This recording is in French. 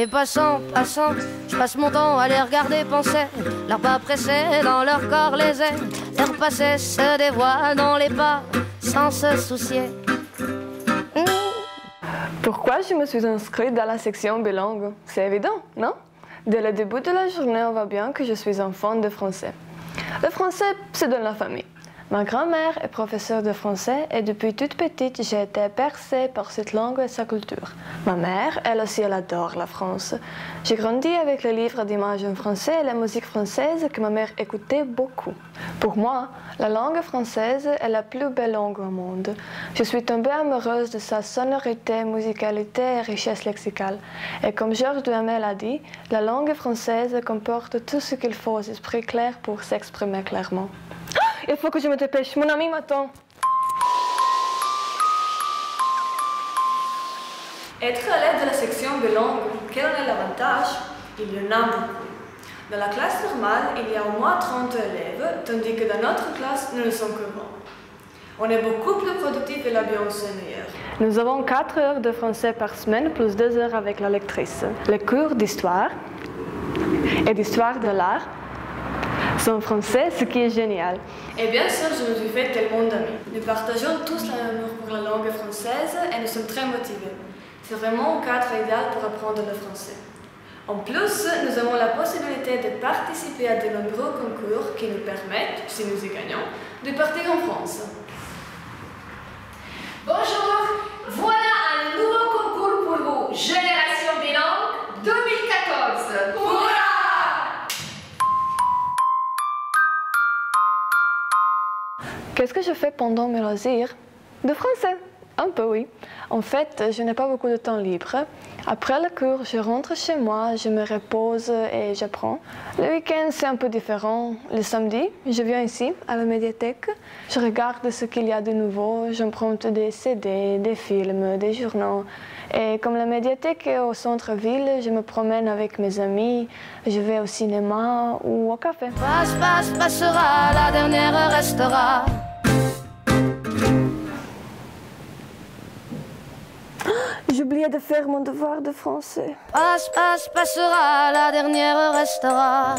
Et passant, passant, je passe mon temps à les regarder penser. Leurs pas pressés dans leur corps les ailes. Leur passé se dévoile dans les pas sans se soucier. Pourquoi je me suis inscrite dans la section bilingue? C'est évident, non? Dès le début de la journée, on voit bien que je suis enfant de français. Le français, c'est dans la famille. Ma grand-mère est professeure de français et depuis toute petite, j'ai été bercée par cette langue et sa culture. Ma mère, elle aussi, elle adore la France. J'ai grandi avec les livres d'images en français et la musique française que ma mère écoutait beaucoup. Pour moi, la langue française est la plus belle langue au monde. Je suis tombée amoureuse de sa sonorité, musicalité et richesse lexicale. Et comme Georges Duhamel a dit, la langue française comporte tout ce qu'il faut aux esprits clairs pour s'exprimer clairement. Il faut que je me dépêche, mon ami m'attend. Être élève de la section bilingue, quel en est l'avantage? Il y en a beaucoup. Dans la classe normale, il y a au moins 30 élèves, tandis que dans notre classe, nous ne sommes que 20. On est beaucoup plus productif et l'ambiance est meilleure. Nous avons 4 heures de français par semaine, plus 2 heures avec la lectrice. Les cours d'histoire et d'histoire de l'art sont en français, ce qui est génial. Et bien sûr, je me suis fait tellement d'amis. Nous partageons tous la même amour pour la langue française et nous sommes très motivés. C'est vraiment un cadre idéal pour apprendre le français. En plus, nous avons la possibilité de participer à de nombreux concours qui nous permettent, si nous y gagnons, de partir en France. Bonjour, voilà un nouveau concours pour vous, Génération Bilingue 2014. Hurrah! Qu'est-ce que je fais pendant mes loisirs? De français. Un peu, oui. En fait, je n'ai pas beaucoup de temps libre. Après le cours, je rentre chez moi, je me repose et j'apprends. Le week-end, c'est un peu différent. Le samedi, je viens ici, à la médiathèque. Je regarde ce qu'il y a de nouveau. J'emprunte des CD, des films, des journaux. Et comme la médiathèque est au centre-ville, je me promène avec mes amis. Je vais au cinéma ou au café. Passe, passe, passera, la dernière restera. J'ai oublié de faire mon devoir de français. Passe, passe, passera, la dernière restera.